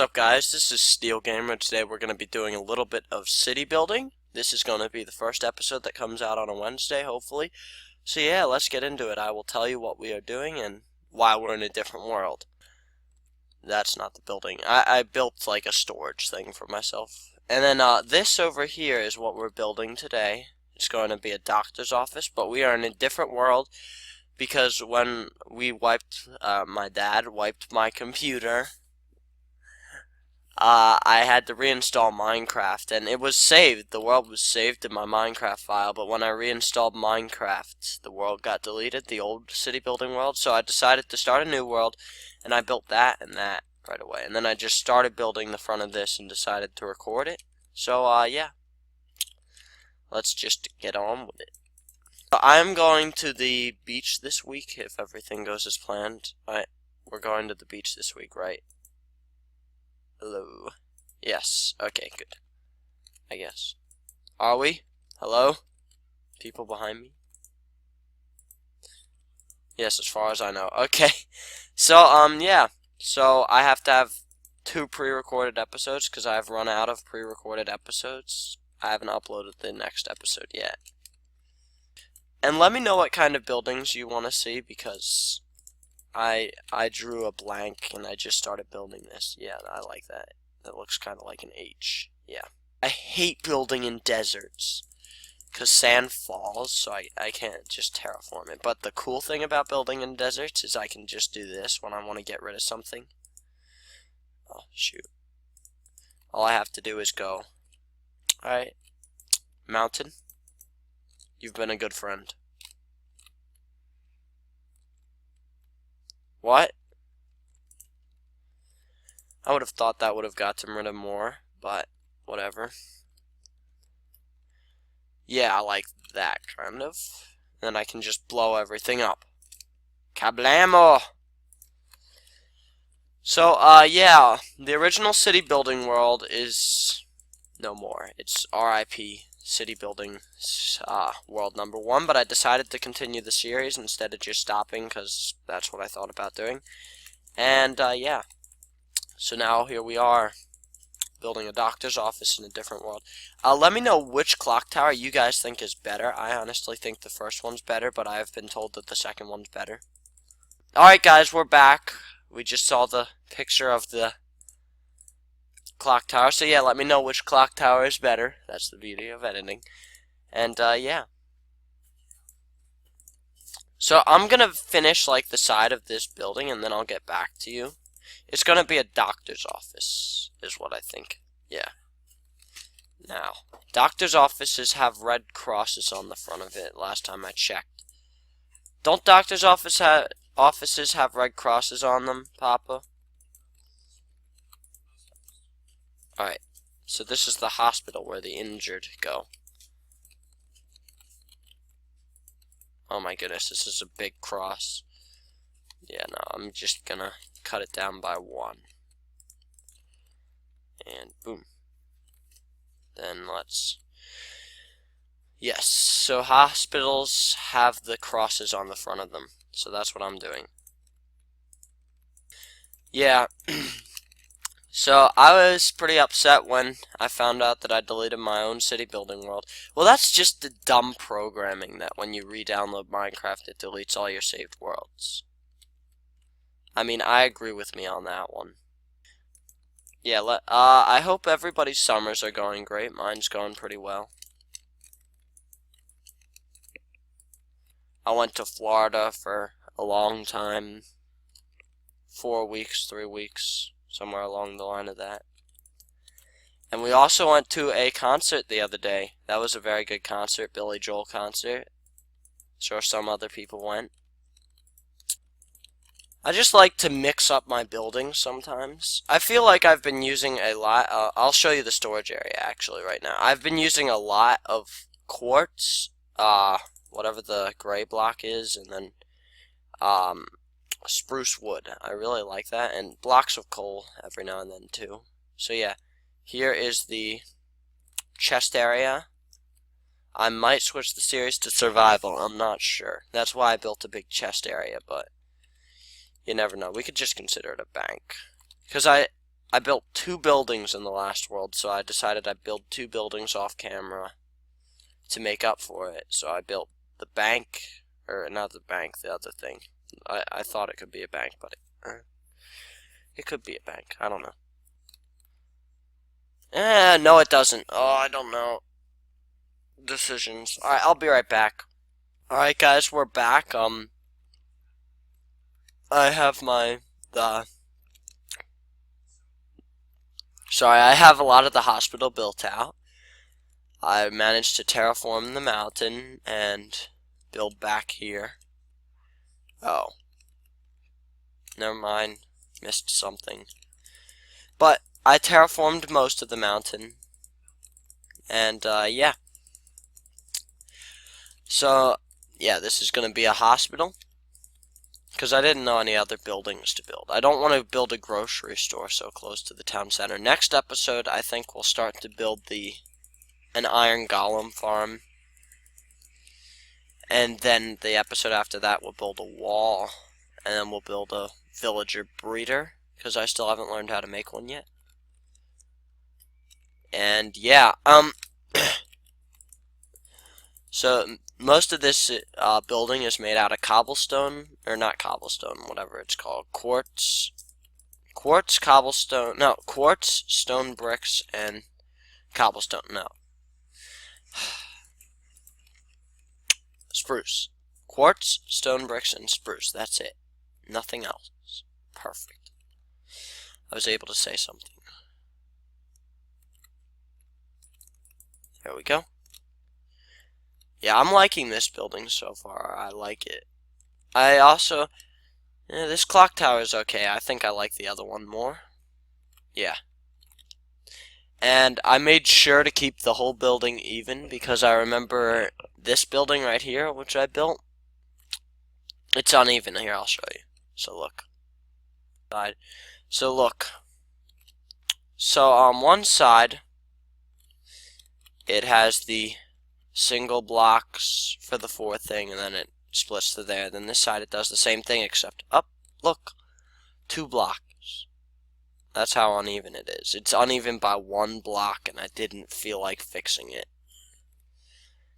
What's up, guys? This is Steel Gamer. Today we're going to be doing a little bit of city building. This is going to be the first episode that comes out on a Wednesday, hopefully. So yeah, let's get into it. I will tell you what we are doing and why we're in a different world. That's not the building. I built like a storage thing for myself. And then this over here is what we're building today. It's going to be a doctor's office, but we are in a different world because when we wiped, my dad wiped my computer, I had to reinstall Minecraft, and it was saved. The world was saved in my Minecraft file, but when I reinstalled Minecraft, the world got deleted, the old city building world, so I decided to start a new world, and I built that and that right away. And then I just started building the front of this and decided to record it. So, yeah. Let's just get on with it. I'm going to the beach this week, if everything goes as planned. We're going to the beach this week, right? Hello. Yes. Okay, good. I guess. Are we? Hello? People behind me? Yes, as far as I know. Okay. So, yeah. So, I have to have 2 pre-recorded episodes because I've run out of pre-recorded episodes. I haven't uploaded the next episode yet. And let me know what kind of buildings you want to see because I drew a blank and I just started building this. Yeah, I like that. That looks kind of like an H. Yeah. I hate building in deserts because sand falls, so I can't just terraform it. But the cool thing about building in deserts is I can just do this when I want to get rid of something. Oh, shoot. All I have to do is go. Alright. Mountain. You've been a good friend. What? I would have thought that would have gotten rid of more, but whatever. Yeah, I like that kind of. Then I can just blow everything up. Kablamo! So, yeah, the original city building world is no more. It's RIP city building world number 1, but I decided to continue the series instead of just stopping because that's what I thought about doing. And, yeah. So now here we are, building a doctor's office in a different world. Let me know which clock tower you guys think is better. I honestly think the first one's better, but I have been told that the second one's better. Alright guys, we're back. We just saw the picture of the clock tower. So yeah, let me know which clock tower is better. That's the beauty of editing. And yeah. So I'm gonna finish like the side of this building and then I'll get back to you. It's gonna be a doctor's office, is what I think. Yeah. Now, doctor's offices have red crosses on the front of it. Last time I checked. Don't doctor's offices have red crosses on them, Papa? Alright, so this is the hospital where the injured go. Oh my goodness, this is a big cross. Yeah, no, I'm just gonna cut it down by 1. And boom. Then let's... Yes, so hospitals have the crosses on the front of them. So that's what I'm doing. Yeah. So I was pretty upset when I found out that I deleted my own city building world. Well, that's just the dumb programming that when you re-download Minecraft, it deletes all your saved worlds. I mean, I agree with me on that one. Yeah, I hope everybody's summers are going great. Mine's going pretty well. I went to Florida for a long time. 4 weeks, 3 weeks, somewhere along the line of that. And we also went to a concert the other day. That was a very good concert, Billy Joel concert. Sure, some other people went. I just like to mix up my buildings sometimes. I feel like I've been using a lot. I'll show you the storage area actually right now. I've been using a lot of quartz, whatever the gray block is, and then spruce wood. I really like that, and blocks of coal every now and then too. So yeah, here is the chest area. I might switch the series to survival. I'm not sure. That's why I built a big chest area, but you never know. We could just consider it a bank. Because I built 2 buildings in the last world, so I decided I'd build 2 buildings off camera to make up for it. So I built the bank, or not the bank, the other thing. I thought it could be a bank, but it could be a bank. I don't know. No, it doesn't. Oh, I don't know. Decisions. Alright, I'll be right back. Alright, guys, we're back. I have I have a lot of the hospital built out. I managed to terraform the mountain and build back here. Oh. Never mind. Missed something. But I terraformed most of the mountain. And, yeah. So, yeah, this is going to be a hospital. Because I didn't know any other buildings to build. I don't want to build a grocery store so close to the town center. Next episode, I think we'll start to build an iron golem farm. And then the episode after that, we'll build a wall. And then we'll build a villager breeder. Because I still haven't learned how to make one yet. And yeah, so most of this building is made out of cobblestone, or not cobblestone, whatever it's called, quartz, cobblestone, no, quartz, stone bricks, and cobblestone, no, spruce, quartz, stone bricks, and spruce, that's it, nothing else, perfect, I was able to say something. There we go. Yeah, I'm liking this building so far. I like it. I also... this clock tower is okay. I think I like the other one more. Yeah. And I made sure to keep the whole building even because I remember this building right here, which I built. It's uneven. Here, I'll show you. So look. So look. So on one side, it has the single blocks for the 4th thing, and then it splits to there. Then this side it does the same thing, except up, look, 2 blocks. That's how uneven it is. It's uneven by 1 block, and I didn't feel like fixing it.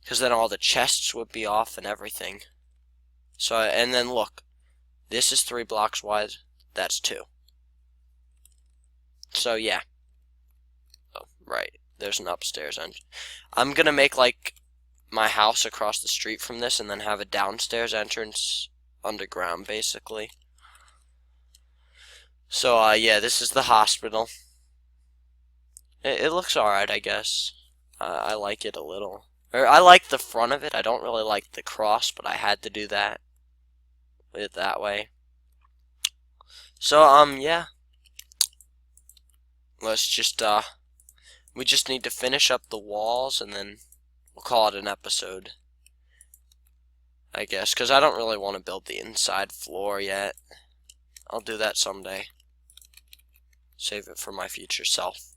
Because then all the chests would be off and everything. So, and then look, this is 3 blocks wide, that's 2. So yeah. Oh, right, there's an upstairs entrance. I'm gonna make like my house across the street from this and then have a downstairs entrance underground basically. So yeah, this is the hospital. It looks alright, I guess. I like it a little. Or I like the front of it. I don't really like the cross, but I had to do that. It that way. So yeah. Let's just we just need to finish up the walls and then we'll call it an episode, I guess, because I don't really want to build the inside floor yet. I'll do that someday. Save it for my future self.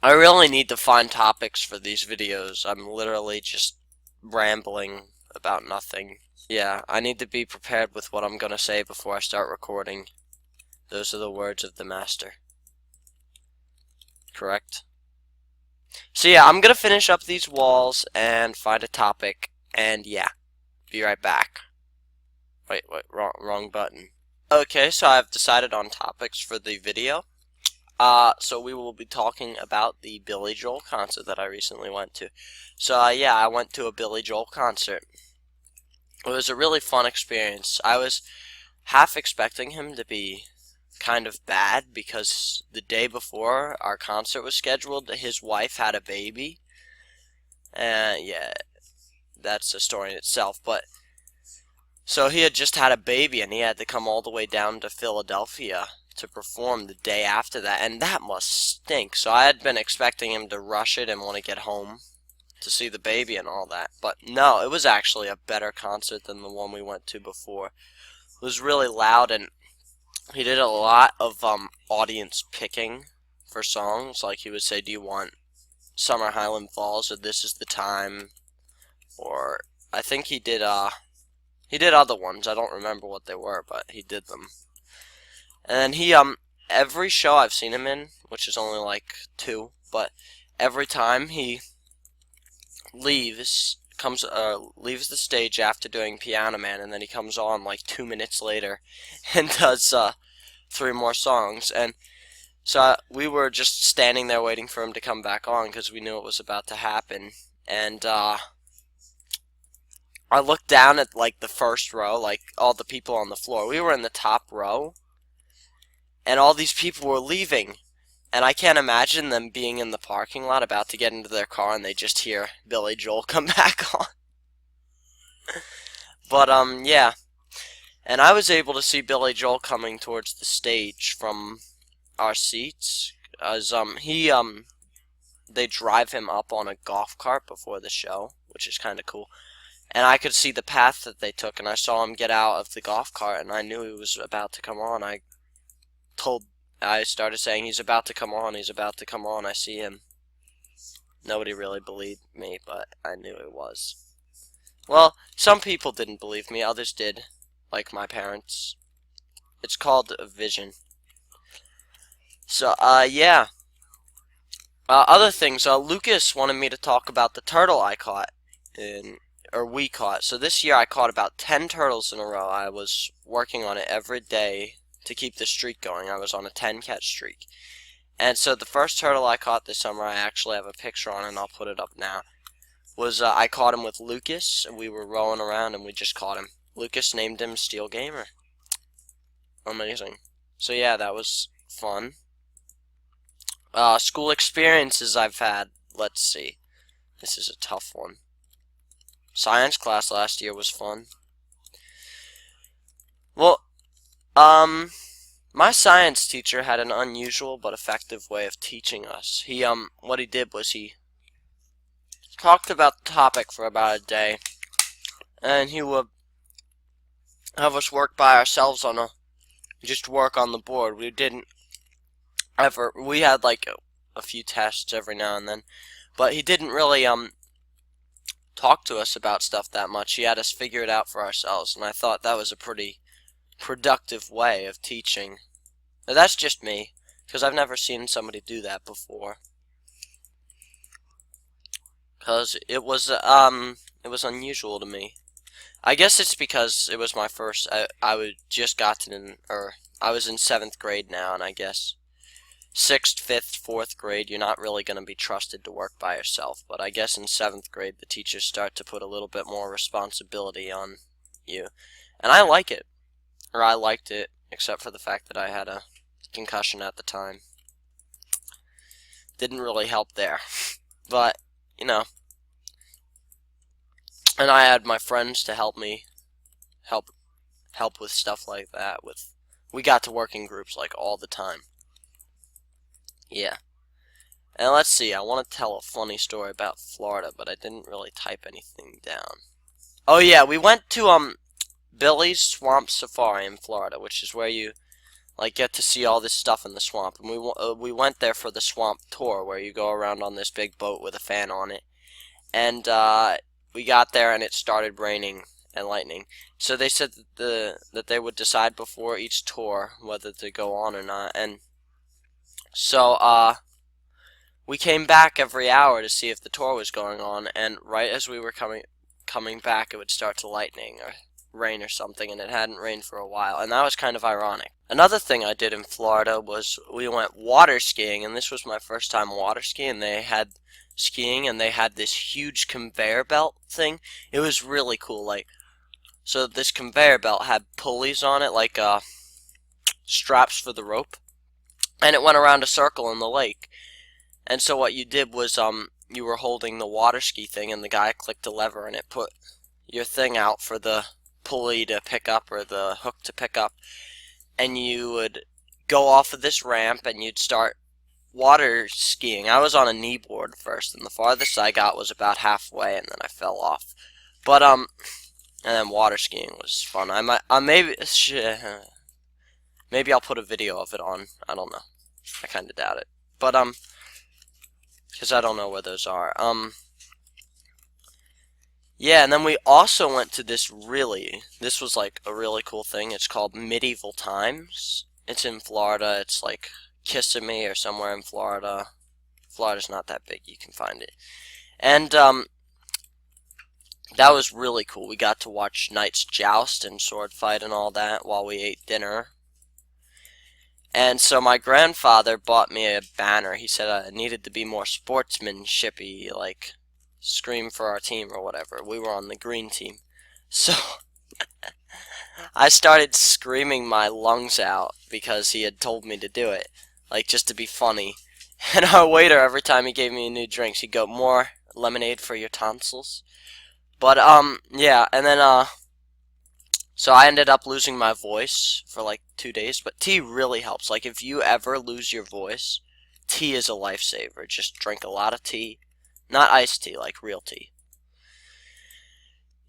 I really need to find topics for these videos. I'm literally just rambling about nothing. Yeah, I need to be prepared with what I'm going to say before I start recording. Those are the words of the master. Correct? So yeah, I'm gonna finish up these walls and find a topic, and yeah, be right back. Wait, wrong button. Okay, so I've decided on topics for the video. So we will be talking about the Billy Joel concert that I recently went to. So yeah, I went to a Billy Joel concert. It was a really fun experience. I was half expecting him to be kind of bad because the day before our concert was scheduled, his wife had a baby. And yeah, that's a story in itself. But so he had just had a baby and he had to come all the way down to Philadelphia to perform the day after that, and that must stink. So I had been expecting him to rush it and want to get home to see the baby and all that. But no, it was actually a better concert than the one we went to before. It was really loud, and he did a lot of audience picking for songs. Like he would say, do you want Summer Highland Falls or This Is the Time? Or I think he did other ones. I don't remember what they were, but he did them. And then he every show I've seen him in, which is only like 2, but every time he leaves leaves the stage after doing Piano Man, and then he comes on like 2 minutes later and does 3 more songs. And so we were just standing there waiting for him to come back on because we knew it was about to happen. And I looked down at like the first row, like all the people on the floor. We were in the top row, and all these people were leaving. And I can't imagine them being in the parking lot about to get into their car and they just hear Billy Joel come back on. But, yeah. And I was able to see Billy Joel coming towards the stage from our seats. As, they drive him up on a golf cart before the show, which is kind of cool. And I could see the path that they took, and I saw him get out of the golf cart, and I knew he was about to come on. I started saying, he's about to come on, he's about to come on, I see him. Nobody really believed me, but I knew it was. Well, some people didn't believe me, others did, like my parents. It's called a vision. So, yeah. Other things, Lucas wanted me to talk about the turtle I caught, we caught. So this year I caught about 10 turtles in a row. I was working on it every day to keep the streak going. I was on a 10-catch streak. And so the first turtle I caught this summer, I actually have a picture on, and I'll put it up now, was I caught him with Lucas, and we were rowing around, and we just caught him. Lucas named him Steel Gamer. Amazing. So yeah, that was fun. School experiences I've had. Let's see. This is a tough one. Science class last year was fun. Well, my science teacher had an unusual but effective way of teaching us. What he did was he talked about the topic for about a day, and he would have us work by ourselves just work on the board. We had like a few tests every now and then, but he didn't really, talk to us about stuff that much. He had us figure it out for ourselves, and I thought that was a pretty productive way of teaching. Now, that's just me, because I've never seen somebody do that before. Because it was unusual to me. I guess it's because it was my first, I was in 7th grade now, and I guess 6th, 5th, 4th grade, you're not really going to be trusted to work by yourself. But I guess in 7th grade, the teachers start to put a little bit more responsibility on you. And I like it. Or I liked it, except for the fact that I had a concussion at the time. Didn't really help there. But, you know. And I had my friends to help me. Help with stuff like that. We got to work in groups like all the time. Yeah. And let's see, I want to tell a funny story about Florida, but I didn't really type anything down. Oh yeah, we went to Billy's Swamp Safari in Florida, which is where you like get to see all this stuff in the swamp. And we went there for the swamp tour, where you go around on this big boat with a fan on it. And we got there and it started raining and lightning. So they said that they would decide before each tour whether to go on or not. And so we came back every hour to see if the tour was going on, and right as we were coming back, it would start to lightning or rain or something, and it hadn't rained for a while, and that was kind of ironic. Another thing I did in Florida was we went water skiing, and this was my first time water skiing. They had this huge conveyor belt thing. It was really cool. So this conveyor belt had pulleys on it, like straps for the rope, and it went around a circle in the lake. And so what you did was you were holding the water ski thing, and the guy clicked a lever, and it put your thing out for the pulley to pick up, or the hook to pick up, and you would go off of this ramp and you'd start water skiing. I was on a knee board first, and the farthest I got was about halfway, and then I fell off. But and then water skiing was fun. Maybe I'll put a video of it on. I don't know. I kind of doubt it. But because I don't know where those are. Yeah, and then we also went to this was like a really cool thing. It's called Medieval Times. It's in Florida. It's like Kissimmee or somewhere in Florida. Florida's not that big. You can find it. And that was really cool. We got to watch knights joust and sword fight and all that while we ate dinner. And so my grandfather bought me a banner. He said I needed to be more sportsmanshipy, like scream for our team or whatever. We were on the green team. So I started screaming my lungs out because he had told me to do it, like just to be funny. And our waiter, every time he gave me new drinks, he'd go, "More lemonade for your tonsils." But yeah, and then so I ended up losing my voice for like 2 days, but tea really helps. Like if you ever lose your voice, tea is a lifesaver. Just drink a lot of tea. Not iced tea, like real tea.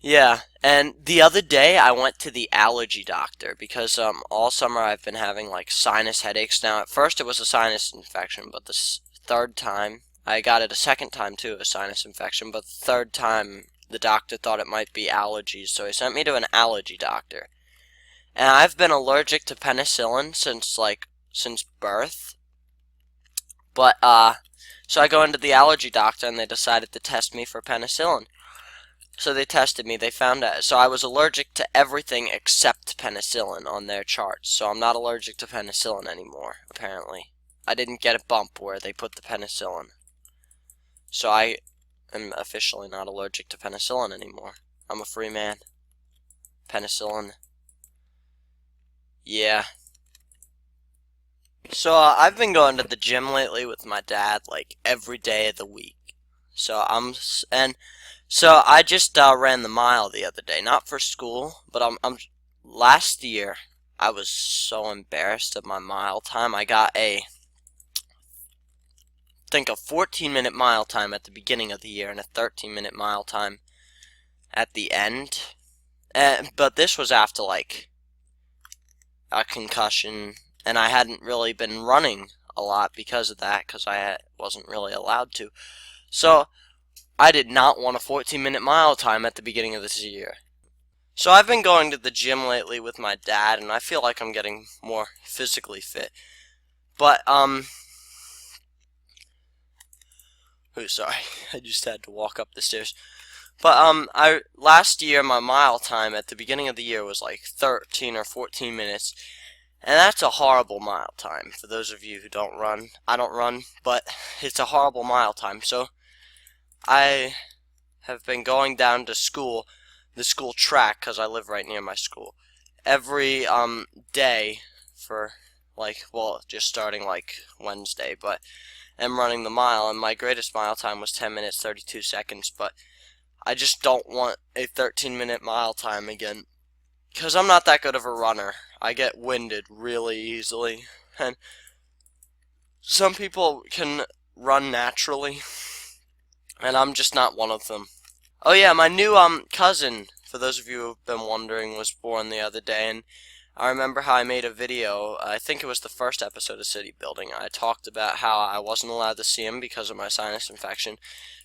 Yeah, and the other day I went to the allergy doctor because all summer I've been having like sinus headaches. Now at first it was a sinus infection, but the third time I got it a second time too, a sinus infection, but the third time the doctor thought it might be allergies, so he sent me to an allergy doctor. And I've been allergic to penicillin since birth. But so I go into the allergy doctor and they decided to test me for penicillin. So they tested me, they found out. So I was allergic to everything except penicillin on their charts. So I'm not allergic to penicillin anymore, apparently. I didn't get a bump where they put the penicillin. So I am officially not allergic to penicillin anymore. I'm a free man. Penicillin. Yeah. So I've been going to the gym lately with my dad like every day of the week. So I just ran the mile the other day, not for school, but last year I was so embarrassed of my mile time. I got a 14-minute mile time at the beginning of the year and a 13-minute mile time at the end. But this was after like a concussion, and I hadn't really been running a lot because of that, because I wasn't really allowed to. So I did not want a 14-minute mile time at the beginning of this year. So I've been going to the gym lately with my dad, and I feel like I'm getting more physically fit. But sorry, I just had to walk up the stairs. But last year my mile time at the beginning of the year was like 13 or 14 minutes. And that's a horrible mile time for those of you who don't run. I don't run, but it's a horrible mile time. So I have been going down to school, the school track, because I live right near my school, every day for just starting like Wednesday, but I'm running the mile, and my greatest mile time was 10 minutes 32 seconds, but I just don't want a 13-minute mile time again, because I'm not that good of a runner. I get winded really easily, and some people can run naturally, and I'm just not one of them. Oh yeah, my new cousin, for those of you who have been wondering, was born the other day, and I remember how I made a video, I think it was the first episode of City Building. I talked about how I wasn't allowed to see him because of my sinus infection.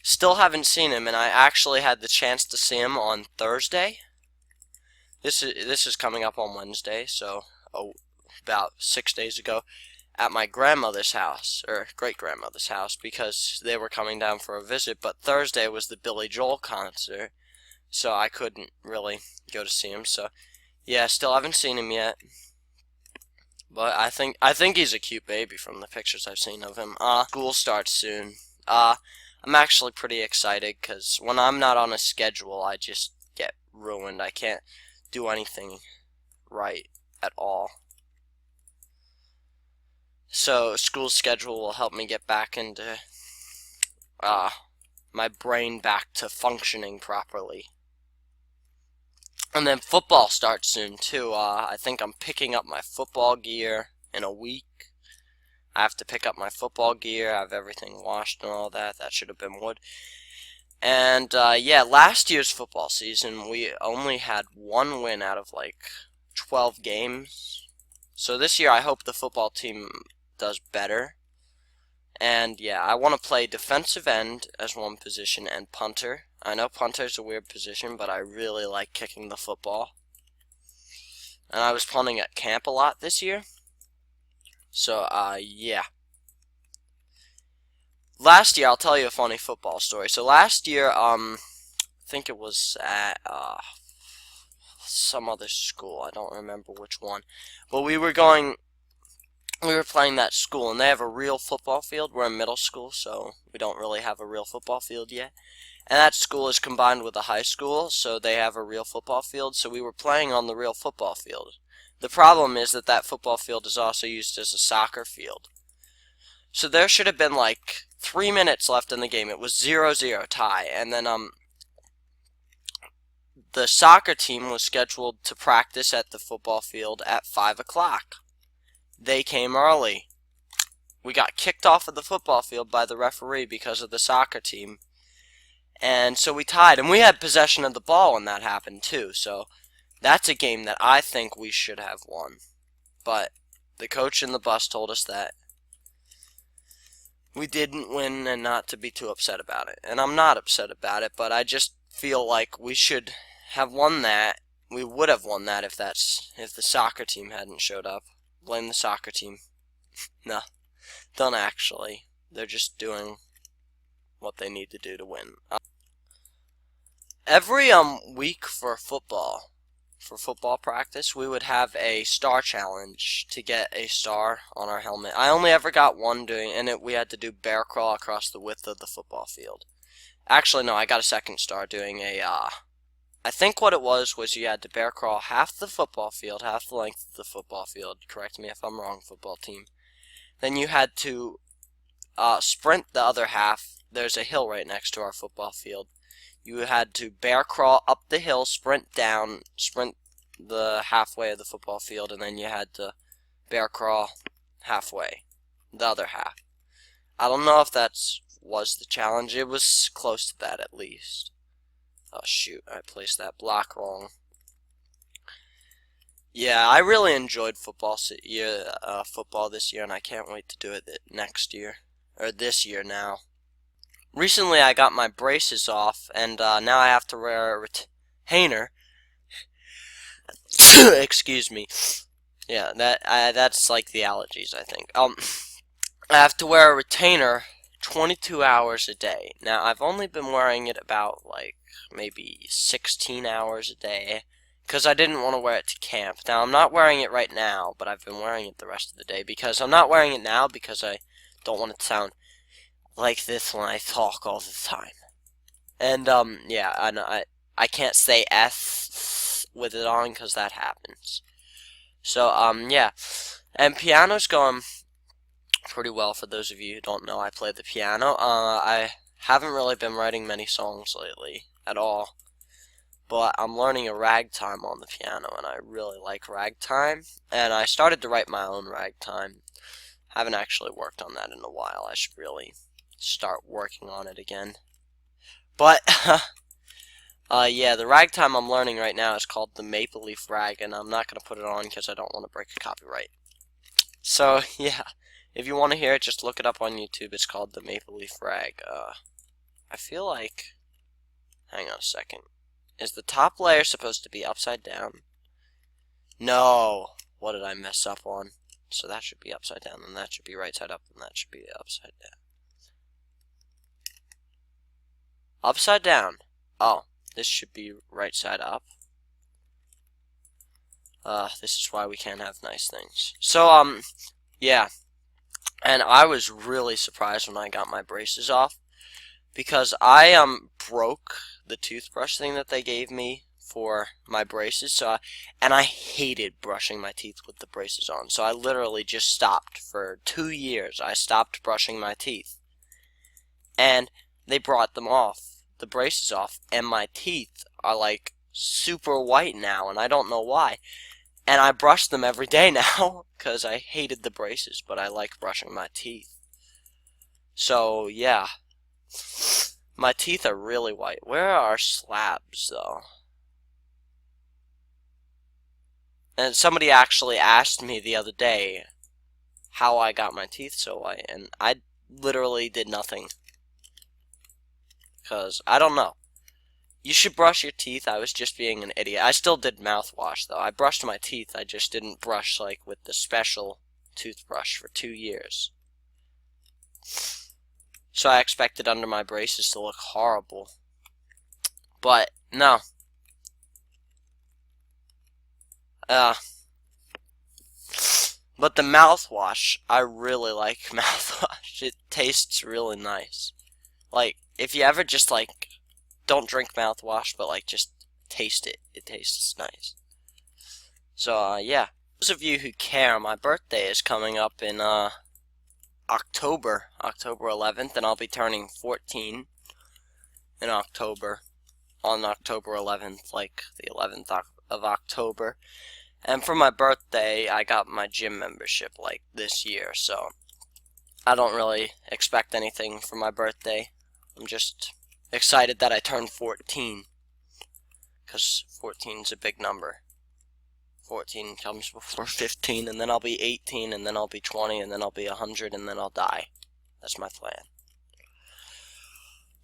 Still haven't seen him, and I actually had the chance to see him on Thursday. This is coming up on Wednesday, so about 6 days ago, at my grandmother's house, or great-grandmother's house, because they were coming down for a visit, but Thursday was the Billy Joel concert, so I couldn't really go to see him, so yeah, still haven't seen him yet. But I think he's a cute baby from the pictures I've seen of him. School starts soon. I'm actually pretty excited, because when I'm not on a schedule, I just get ruined. I can't do anything right at all. So school schedule will help me get back into my brain back to functioning properly. And then football starts soon too. I think I'm picking up my football gear in a week. I have to pick up my football gear. I have everything washed and all that. That should have been wood. And yeah, last year's football season we only had one win out of like 12 games. So this year I hope the football team does better. And yeah, I want to play defensive end as one position and punter. I know punter's a weird position, but I really like kicking the football. And I was punting at camp a lot this year. So, yeah. Last year, I'll tell you a funny football story. So last year, I think it was at, some other school. I don't remember which one. But we were playing that school, and they have a real football field. We're in middle school, so we don't really have a real football field yet. And that school is combined with a high school, so they have a real football field. So we were playing on the real football field. The problem is that football field is also used as a soccer field. So there should have been like 3 minutes left in the game. It was 0-0 tie, and then the soccer team was scheduled to practice at the football field at 5 o'clock. They came early. We got kicked off of the football field by the referee because of the soccer team. And so we tied, and we had possession of the ball when that happened too. So that's a game that I think we should have won. But the coach in the bus told us that we didn't win and not to be too upset about it. And I'm not upset about it, but I just feel like we should have won that. We would have won that if the soccer team hadn't showed up. Blame the soccer team. No, don't actually. They're just doing what they need to do to win. Every week for football practice, we would have a star challenge to get a star on our helmet. I only ever got one doing, and we had to do bear crawl across the width of the football field. Actually, no, I got a second star doing I think what it was you had to bear crawl half the football field, half the length of the football field. Correct me if I'm wrong, football team. Then you had to sprint the other half. There's a hill right next to our football field. You had to bear crawl up the hill, sprint down, sprint the halfway of the football field, and then you had to bear crawl halfway, the other half. I don't know if that was the challenge. It was close to that at least. Oh shoot, I placed that block wrong. Yeah, I really enjoyed football this year, and I can't wait to do it next year, or this year now. Recently, I got my braces off, and now I have to wear a retainer. Excuse me. Yeah, that's like the allergies, I think. I have to wear a retainer 22 hours a day. Now, I've only been wearing it about like maybe 16 hours a day, because I didn't want to wear it to camp. Now, I'm not wearing it right now, but I've been wearing it the rest of the day, because I'm not wearing it now because I don't want it to sound like this when I talk all the time. And, yeah, I can't say S with it on because that happens. So, yeah. And piano's going pretty well for those of you who don't know. I play the piano. I haven't really been writing many songs lately at all. But I'm learning a ragtime on the piano, and I really like ragtime. And I started to write my own ragtime. Haven't actually worked on that in a while. I should really start working on it again. But yeah, the ragtime I'm learning right now is called the Maple Leaf Rag, and I'm not going to put it on because I don't want to break a copyright. So yeah, if you want to hear it, just look it up on YouTube. It's called the Maple Leaf Rag. I feel like, hang on a second, is the top layer supposed to be upside down? No, what did I mess up on? So that should be upside down, and that should be right side up, and that should be upside down. Upside down. Oh, this should be right side up. This is why we can't have nice things. So, yeah. And I was really surprised when I got my braces off, because I, broke the toothbrush thing that they gave me for my braces, and I hated brushing my teeth with the braces on, so I literally just stopped. For 2 years, I stopped brushing my teeth. And they brought them off, the braces off, and my teeth are like super white now, and I don't know why. And I brush them every day now, because I hated the braces, but I like brushing my teeth. So, yeah. My teeth are really white. Where are our slabs, though? And somebody actually asked me the other day how I got my teeth so white, and I literally did nothing. Because, I don't know. You should brush your teeth. I was just being an idiot. I still did mouthwash, though. I brushed my teeth. I just didn't brush, like, with the special toothbrush for 2 years. So I expected under my braces to look horrible. But no. But the mouthwash, I really like mouthwash. It tastes really nice. Like, if you ever just, like, don't drink mouthwash, but, like, just taste it. It tastes nice. So, yeah. Those of you who care, my birthday is coming up in, October 11th, and I'll be turning 14 in October, on October 11th, like, the 11th of October. And for my birthday, I got my gym membership, like, this year, so I don't really expect anything for my birthday. I'm just excited that I turned 14, because 14 is a big number. 14 comes before 15, and then I'll be 18, and then I'll be 20, and then I'll be 100, and then I'll die. That's my plan.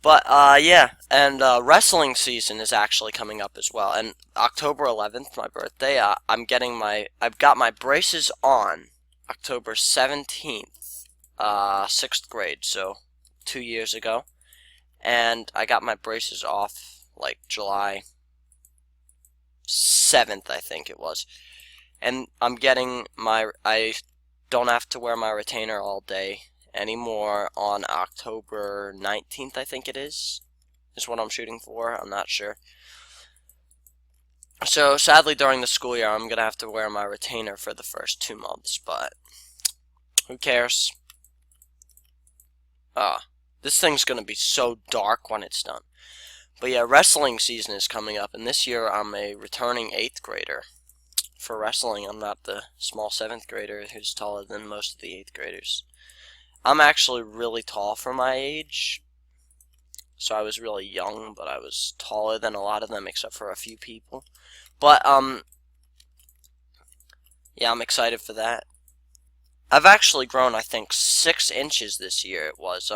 But, yeah, and wrestling season is actually coming up as well. And October 11th, my birthday, I've got my braces on October 17th, 6th grade, so 2 years ago. And I got my braces off, like, July 7th, I think it was. And I don't have to wear my retainer all day anymore on October 19th, I think it is what I'm shooting for. I'm not sure. So, sadly, during the school year, I'm going to have to wear my retainer for the first 2 months, but who cares? This thing's going to be so dark when it's done. But yeah, wrestling season is coming up, and this year I'm a returning 8th grader. For wrestling, I'm not the small 7th grader who's taller than most of the 8th graders. I'm actually really tall for my age, so I was really young, but I was taller than a lot of them except for a few people. But, yeah, I'm excited for that. I've actually grown, I think, 6 inches this year it was.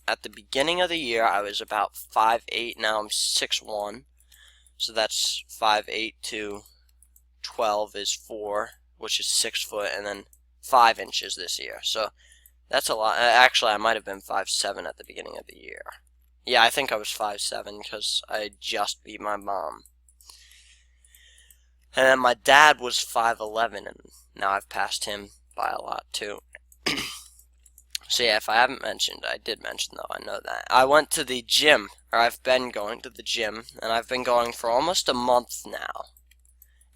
At the beginning of the year, I was about 5'8", now I'm 6'1", so that's 5'8" to 12 is 4, which is 6 foot, and then 5 inches this year, so that's a lot. Actually, I might have been 5'7" at the beginning of the year. Yeah, I think I was 5'7", because I just beat my mom. And then my dad was 5'11", and now I've passed him by a lot, too. So yeah, if I haven't mentioned, I did mention though, I know that. I went to the gym, or I've been going to the gym, and I've been going for almost a month now.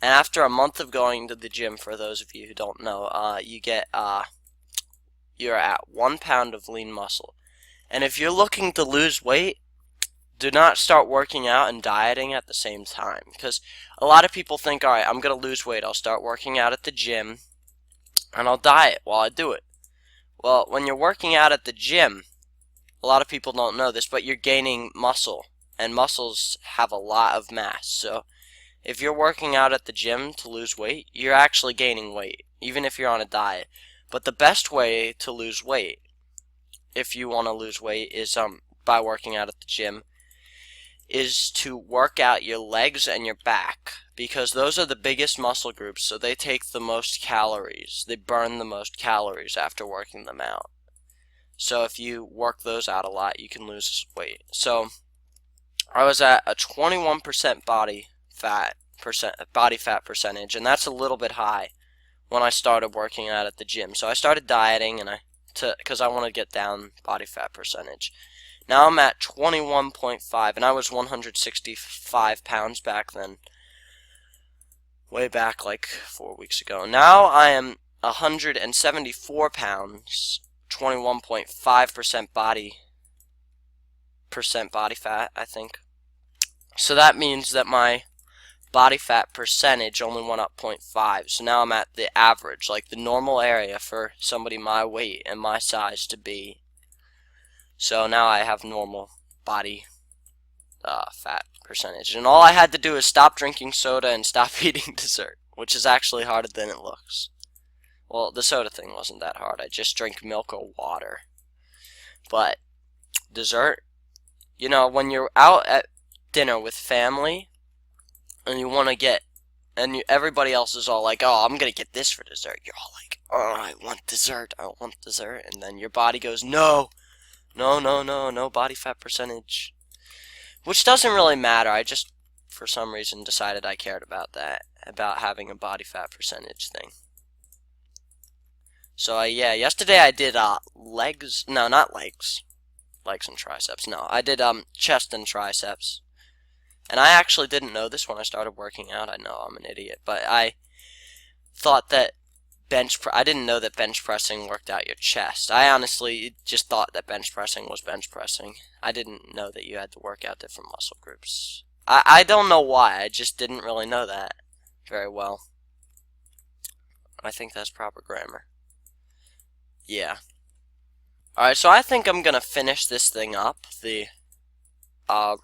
And after a month of going to the gym, for those of you who don't know, you're at 1 pound of lean muscle. And if you're looking to lose weight, do not start working out and dieting at the same time. Because a lot of people think, alright, I'm going to lose weight, I'll start working out at the gym, and I'll diet while I do it. Well, when you're working out at the gym, a lot of people don't know this, but you're gaining muscle, and muscles have a lot of mass. So if you're working out at the gym to lose weight, you're actually gaining weight, even if you're on a diet. But the best way to lose weight, if you want to lose weight, is by working out at the gym, is to work out your legs and your back, because those are the biggest muscle groups, so they take the most calories. They burn the most calories after working them out. So if you work those out a lot, you can lose weight. So I was at a 21% body fat percentage, and that's a little bit high when I started working out at the gym. So I started dieting, and because I want to get down body fat percentage. Now I'm at 21.5, and I was 165 pounds back then. Way back, like 4 weeks ago. Now I am 174 pounds, 21.5% body fat, I think. So that means that my body fat percentage only went up 0.5. So now I'm at the average, like the normal area for somebody my weight and my size to be. So now I have normal body fat percentage. And all I had to do is stop drinking soda and stop eating dessert, which is actually harder than it looks. Well, the soda thing wasn't that hard. I just drink milk or water. But dessert, you know, when you're out at dinner with family and you want to get and everybody else is all like, oh, I'm gonna get this for dessert. You're all like, oh, I want dessert, I want dessert, and then your body goes, no, no, no, no, no body fat percentage. Which doesn't really matter. I just, for some reason, decided I cared about that, about having a body fat percentage thing. So, yeah, yesterday I did, legs, no, not legs and triceps, no, I did, chest and triceps. And I actually didn't know this when I started working out. I know I'm an idiot, but I thought that I didn't know that bench pressing worked out your chest. I honestly just thought that bench pressing was bench pressing. I didn't know that you had to work out different muscle groups. I don't know why. I just didn't really know that very well. I think that's proper grammar. Yeah. Alright, so I think I'm gonna finish this thing up, the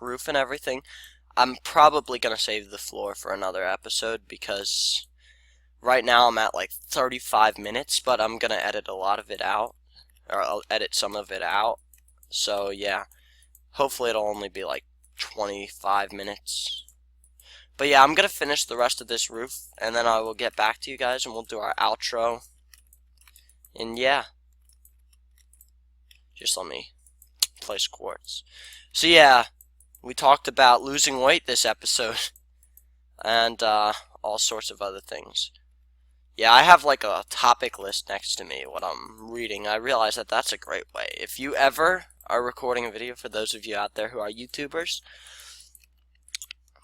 roof and everything. I'm probably gonna save the floor for another episode because right now I'm at like 35 minutes, but I'm gonna edit a lot of it out, or I'll edit some of it out. So yeah, hopefully it'll only be like 25 minutes. But yeah, I'm gonna finish the rest of this roof, and then I will get back to you guys, and we'll do our outro. And yeah, just let me place quartz. So yeah, we talked about losing weight this episode, and all sorts of other things. Yeah, I have like a topic list next to me, what I'm reading. I realize that that's a great way. If you ever are recording a video, for those of you out there who are YouTubers,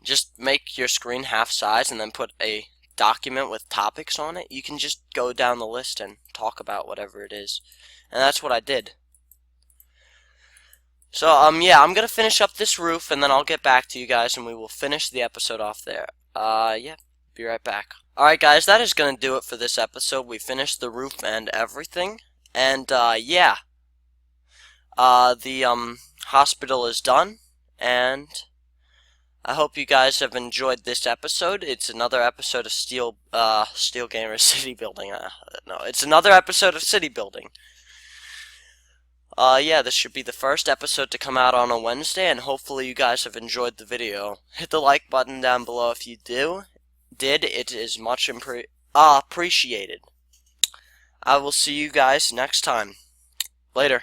just make your screen half size and then put a document with topics on it. You can just go down the list and talk about whatever it is. And that's what I did. So, yeah, I'm gonna finish up this roof and then I'll get back to you guys and we will finish the episode off there. Yeah, be right back. Alright guys, that is gonna do it for this episode. We finished the roof and everything. And, yeah. The hospital is done, and I hope you guys have enjoyed this episode. It's another episode of Steel Gamer City Building. No, it's another episode of City Building. Yeah, this should be the first episode to come out on a Wednesday, and hopefully you guys have enjoyed the video. Hit the like button down below if you did. It is much appreciated. I will see you guys next time. Later.